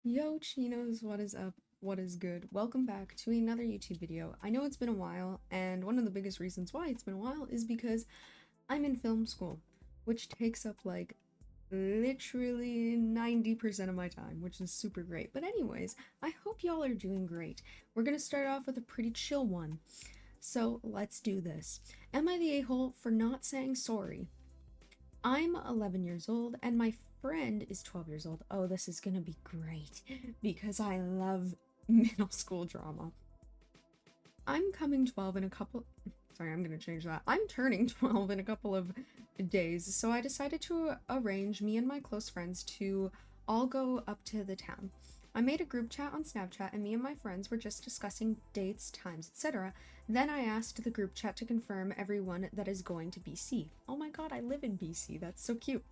Yo, Chinos, what is up? What is good? Welcome back to another YouTube video. I know it's been a while, and one of the biggest reasons why it's been a while is because I'm in film school, which takes up like literally 90% of my time, which is super great. But anyways, I hope y'all are doing great. We're gonna start off with a pretty chill one. So let's do this. Am I the a-hole for not saying sorry? I'm 11 years old and my friend is 12 years old. Oh, this is gonna be great because I love middle school drama. I'm coming 12 in a couple. Sorry, I'm gonna change that. I'm turning 12 in a couple of days, so I decided to arrange me and my close friends to all go up to the town. I made a group chat on Snapchat and me and my friends were just discussing dates, times, etc. Then I asked the group chat to confirm everyone that is going to BC. Oh my god, I live in BC. That's so cute.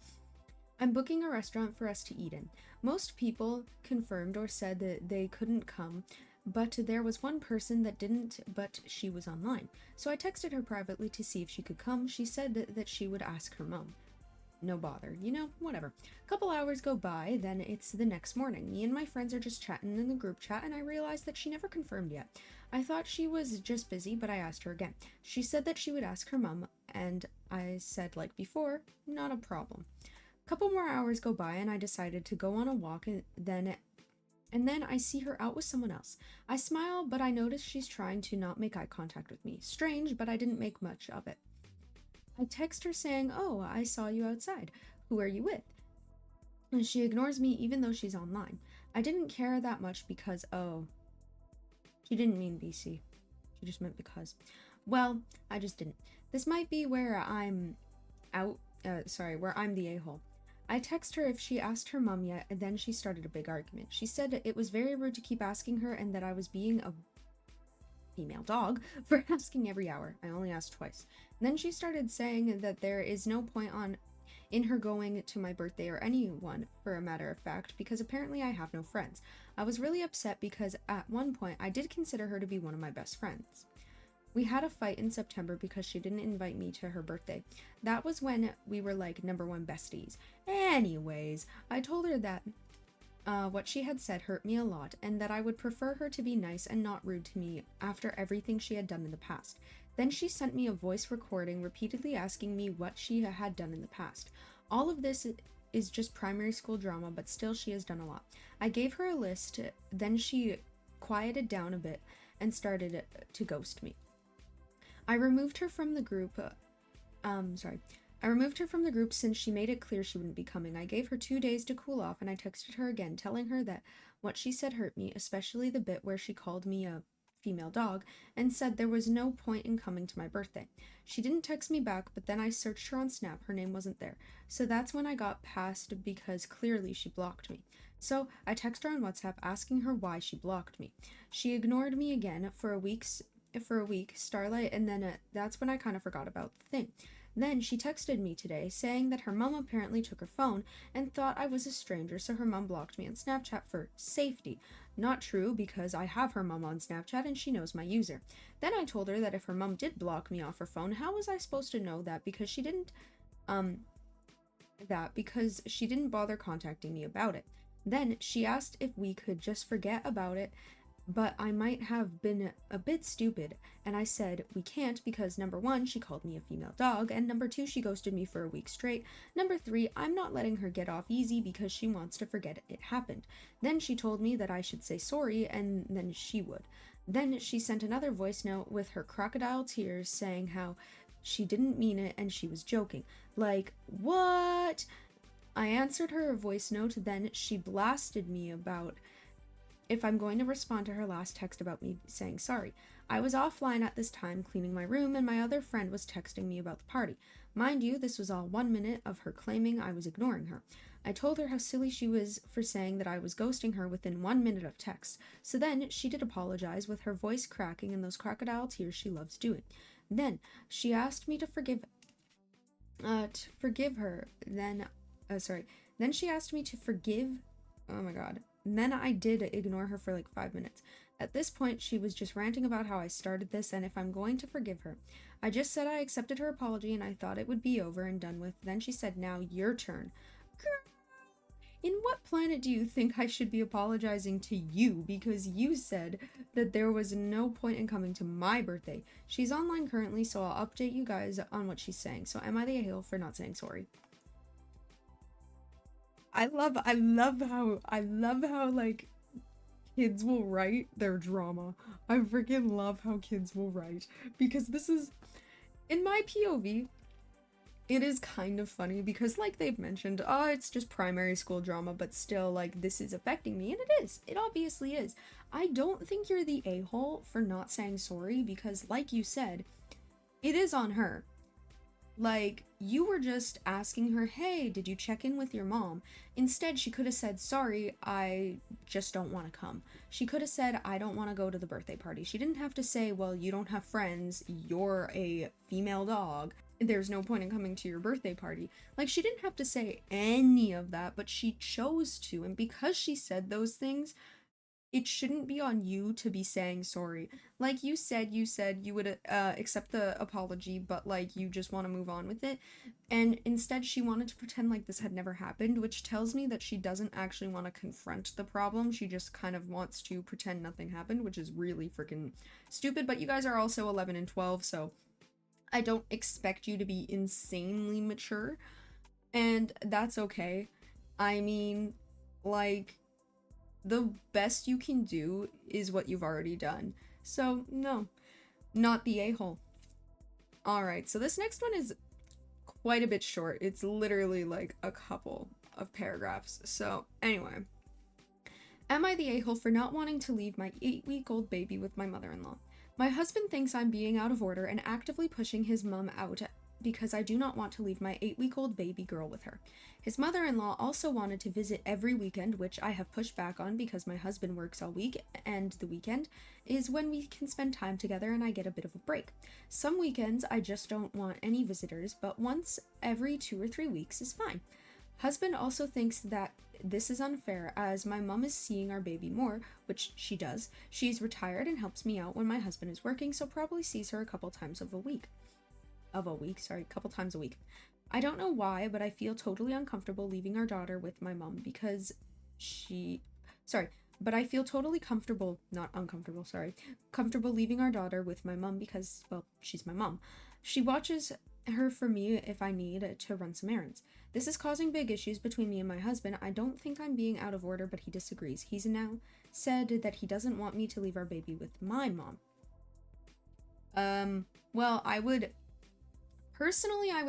I'm booking a restaurant for us to eat in. Most people confirmed or said that they couldn't come, but there was one person that didn't, but she was online. So I texted her privately to see if she could come. She said that she would ask her mom. No bother, whatever. A couple hours go by, then it's the next morning. Me and my friends are just chatting in the group chat, and I realized that she never confirmed yet. I thought she was just busy, but I asked her again. She said that she would ask her mom, and I said, like before, not a problem. Couple more hours go by and I decided to go on a walk and then I see her out with someone else. I smile, but I notice she's trying to not make eye contact with me. Strange, but I didn't make much of it. I text her saying, "Oh, I saw you outside. Who are you with?" And she ignores me even though she's online. I didn't care that much because, oh, she didn't mean BC. She just meant because. Well, I just didn't. This might be where where I'm the a-hole. I text her if she asked her mom yet, and then she started a big argument. She said it was very rude to keep asking her and that I was being a female dog for asking every hour. I only asked twice. And then she started saying that there is no point in her going to my birthday or anyone, for a matter of fact, because apparently I have no friends. I was really upset because at one point I did consider her to be one of my best friends. We had a fight in September because she didn't invite me to her birthday. That was when we were like number one besties. Anyways, I told her that what she had said hurt me a lot and that I would prefer her to be nice and not rude to me after everything she had done in the past. Then she sent me a voice recording repeatedly asking me what she had done in the past. All of this is just primary school drama, but still she has done a lot. I gave her a list, then she quieted down a bit and started to ghost me. I removed her from the group. I removed her from the group since she made it clear she wouldn't be coming. I gave her 2 days to cool off, and I texted her again, telling her that what she said hurt me, especially the bit where she called me a female dog and said there was no point in coming to my birthday. She didn't text me back, but then I searched her on Snap. Her name wasn't there. So that's when I got past because clearly she blocked me. So I texted her on WhatsApp asking her why she blocked me. She ignored me again for a week, Starlight, and then that's when I kind of forgot about the thing. Then she texted me today saying that her mom apparently took her phone and thought I was a stranger, so her mom blocked me on Snapchat for safety. Not true, because I have her mom on Snapchat and she knows my user. Then I told her that if her mom did block me off her phone, how was I supposed to know that because she didn't bother contacting me about it. Then she asked if we could just forget about it, but I might have been a bit stupid, and I said we can't because number one, she called me a female dog, and number two, she ghosted me for a week straight. Number three, I'm not letting her get off easy because she wants to forget it happened. Then she told me that I should say sorry, and then she would. Then she sent another voice note with her crocodile tears saying how she didn't mean it and she was joking. Like, what? I answered her voice note, then she blasted me about if I'm going to respond to her last text about me saying sorry. I was offline at this time cleaning my room, and my other friend was texting me about the party. Mind you, this was all 1 minute of her claiming I was ignoring her. I told her how silly she was for saying that I was ghosting her within 1 minute of text. So then she did apologize with her voice cracking and those crocodile tears she loves doing. Then she asked me to forgive her. Then she asked me to forgive. Oh my god. Then I did ignore her for like 5 minutes. At this point, she was just ranting about how I started this and if I'm going to forgive her. I just said I accepted her apology and I thought it would be over and done with. Then she said, "Now your turn." Girl, In what planet do you think I should be apologizing to you because you said that there was no point in coming to my birthday? She's online currently, so I'll update you guys on what she's saying. So am I the a-hole for not saying sorry? I love how like kids will write their drama. I freaking love how kids will write because this is in my POV. It is kind of funny because, like they've mentioned, oh, it's just primary school drama, but still, like, this is affecting me, and it is. It obviously is. I don't think you're the a-hole for not saying sorry because, like you said, it is on her. Like, you were just asking her, hey, did you check in with your mom? Instead, she could have said, sorry, I just don't want to come. She could have said, I don't want to go to the birthday party. She didn't have to say, well, you don't have friends, you're a female dog, there's no point in coming to your birthday party. Like, she didn't have to say any of that, but she chose to, and because she said those things, it shouldn't be on you to be saying sorry. Like you said you would accept the apology, but like you just want to move on with it. And instead she wanted to pretend like this had never happened, which tells me that she doesn't actually want to confront the problem. She just kind of wants to pretend nothing happened, which is really freaking stupid. But you guys are also 11 and 12, so I don't expect you to be insanely mature, and that's okay. I mean, like, the best you can do is what you've already done. So, no, not the a-hole. Alright, so this next one is quite a bit short. It's literally like a couple of paragraphs. So, anyway. Am I the a-hole for not wanting to leave my 8-week-old baby with my mother-in-law? My husband thinks I'm being out of order and actively pushing his mum out because I do not want to leave my 8-week-old baby girl with her. His mother-in-law also wanted to visit every weekend, which I have pushed back on because my husband works all week, and the weekend is when we can spend time together and I get a bit of a break. Some weekends I just don't want any visitors, but once every 2 or 3 weeks is fine. Husband also thinks that this is unfair as my mom is seeing our baby more, which she does. She's retired and helps me out when my husband is working, so probably sees her a couple times a week. Couple times a week. I don't know why, but I feel totally uncomfortable leaving our daughter with my mom because but I feel totally comfortable, not uncomfortable, comfortable leaving our daughter with my mom because, well, she's my mom. She watches her for me if I need to run some errands. This is causing big issues between me and my husband. I don't think I'm being out of order, but he disagrees. He's now said that he doesn't want me to leave our baby with my mom. Well, I would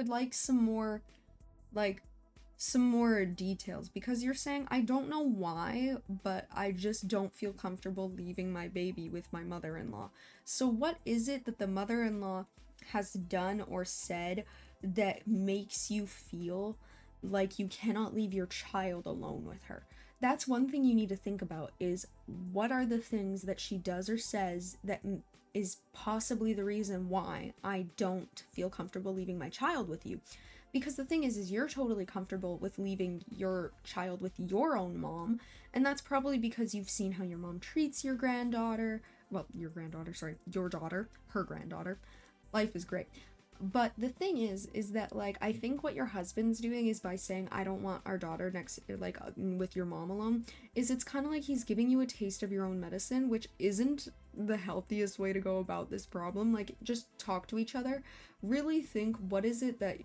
like some more details because you're saying I don't know why, but I just don't feel comfortable leaving my baby with my mother-in-law. So what is it that the mother-in-law has done or said that makes you feel like you cannot leave your child alone with her? That's one thing you need to think about, is what are the things that she does or says that is possibly the reason why I don't feel comfortable leaving my child with you. Because the thing is you're totally comfortable with leaving your child with your own mom, and that's probably because you've seen how your mom treats your daughter, her granddaughter. Life is great. But the thing is that, like, I think what your husband's doing is by saying, I don't want our daughter with your mom alone, is it's kind of like he's giving you a taste of your own medicine, which isn't the healthiest way to go about this problem. Like, just talk to each other. Really think, what is it that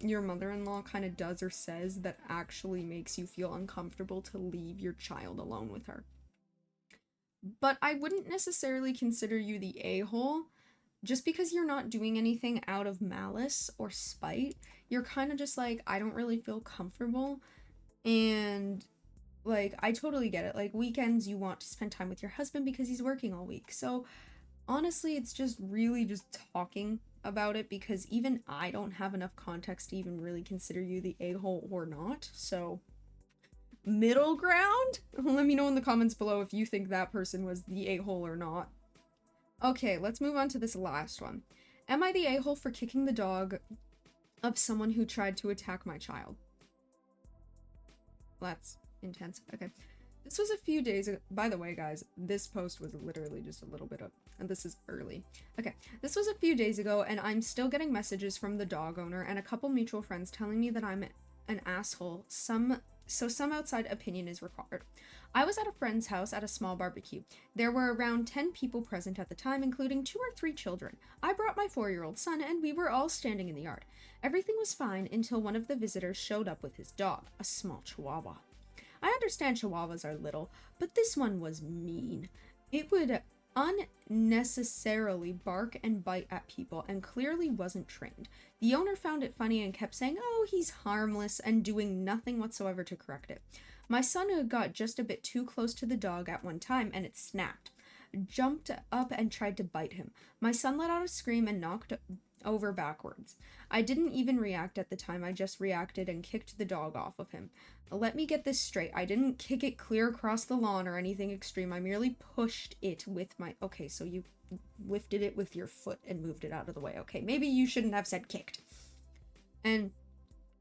your mother-in-law kind of does or says that actually makes you feel uncomfortable to leave your child alone with her? But I wouldn't necessarily consider you the a-hole. Just because you're not doing anything out of malice or spite, you're kind of just like, I don't really feel comfortable. And, like, I totally get it. Like, weekends you want to spend time with your husband because he's working all week. So, honestly, it's just really just talking about it because even I don't have enough context to even really consider you the a-hole or not. So, middle ground? Let me know in the comments below if you think that person was the a-hole or not. Okay, let's move on to this last one. Am I the a-hole for kicking the dog of someone who tried to attack my child? That's intense. Okay. This was a few days ago. By the way, guys, this post was literally just a little bit of, and this is early. Okay, this was a few days ago, and I'm still getting messages from the dog owner and a couple mutual friends telling me that I'm an asshole. Some so some outside opinion is required. I was at a friend's house at a small barbecue. There were around 10 people present at the time, including 2 or 3 children. I brought my 4-year-old son, and we were all standing in the yard. Everything was fine until one of the visitors showed up with his dog, a small chihuahua. I understand chihuahuas are little, but this one was mean. It would unnecessarily bark and bite at people and clearly wasn't trained. The owner found it funny and kept saying, "Oh, he's harmless," and doing nothing whatsoever to correct it. My son had got just a bit too close to the dog at one time and it snapped, jumped up and tried to bite him. My son let out a scream and knocked over backwards. I didn't even react at the time. I just reacted and kicked the dog off of him. Let me get this straight. I didn't kick it clear across the lawn or anything extreme. I merely pushed it with my... Okay, so you lifted it with your foot and moved it out of the way. Okay, maybe you shouldn't have said kicked. And,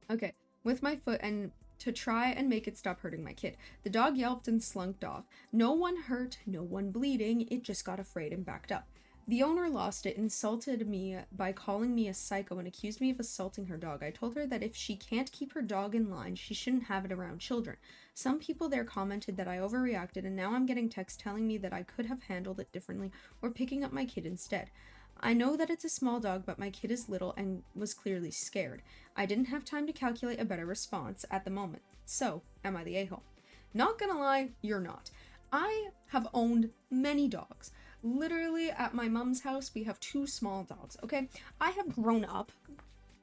okay, with my foot and to try and make it stop hurting my kid. The dog yelped and slunk off. No one hurt, no one bleeding. It just got afraid and backed up. The owner lost it, insulted me by calling me a psycho and accused me of assaulting her dog. I told her that if she can't keep her dog in line, she shouldn't have it around children. Some people there commented that I overreacted, and now I'm getting texts telling me that I could have handled it differently or picking up my kid instead. I know that it's a small dog, but my kid is little and was clearly scared. I didn't have time to calculate a better response at the moment. So, am I the a-hole? Not gonna lie, you're not. I have owned many dogs. Literally, at my mom's house, we have 2 small dogs, okay? I have grown up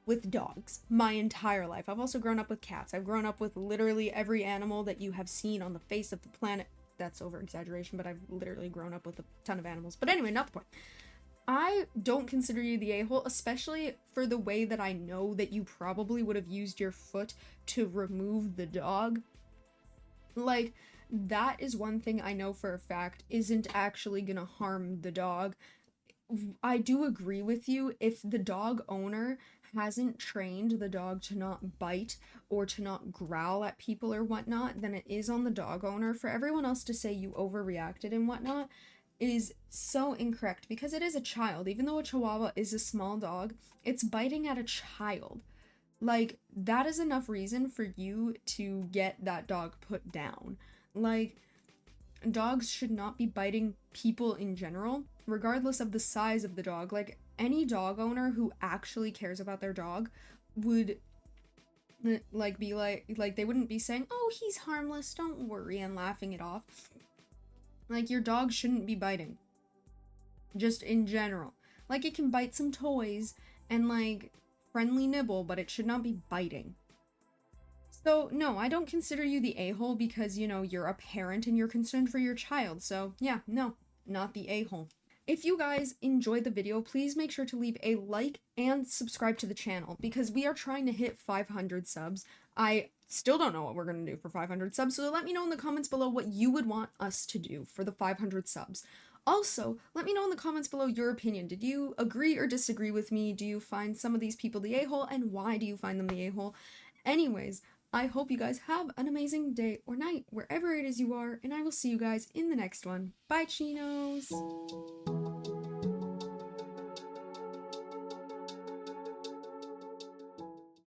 with dogs my entire life. I've also grown up with cats. I've grown up with literally every animal that you have seen on the face of the planet. That's over-exaggeration, but I've literally grown up with a ton of animals. But anyway, not the point. I don't consider you the a-hole, especially for the way that I know that you probably would have used your foot to remove the dog. Like, that is one thing I know for a fact isn't actually gonna harm the dog. I do agree with you. If the dog owner hasn't trained the dog to not bite or to not growl at people or whatnot, then it is on the dog owner. For everyone else to say you overreacted and whatnot is so incorrect because it is a child. Even though a chihuahua is a small dog, it's biting at a child. Like, that is enough reason for you to get that dog put down. Like, dogs should not be biting people in general, regardless of the size of the dog. Like, any dog owner who actually cares about their dog would, like, be like, they wouldn't be saying, "Oh, he's harmless, don't worry," and laughing it off. Like, your dog shouldn't be biting. Just in general. Like, it can bite some toys and, like, friendly nibble, but it should not be biting. So, no, I don't consider you the a-hole because, you know, you're a parent and you're concerned for your child. So, yeah, no, not the a-hole. If you guys enjoyed the video, please make sure to leave a like and subscribe to the channel because we are trying to hit 500 subs. I still don't know what we're going to do for 500 subs, so let me know in the comments below what you would want us to do for the 500 subs. Also, let me know in the comments below your opinion. Did you agree or disagree with me? Do you find some of these people the a-hole, and why do you find them the a-hole? Anyways, I hope you guys have an amazing day or night, wherever it is you are, and I will see you guys in the next one. Bye, Chinos!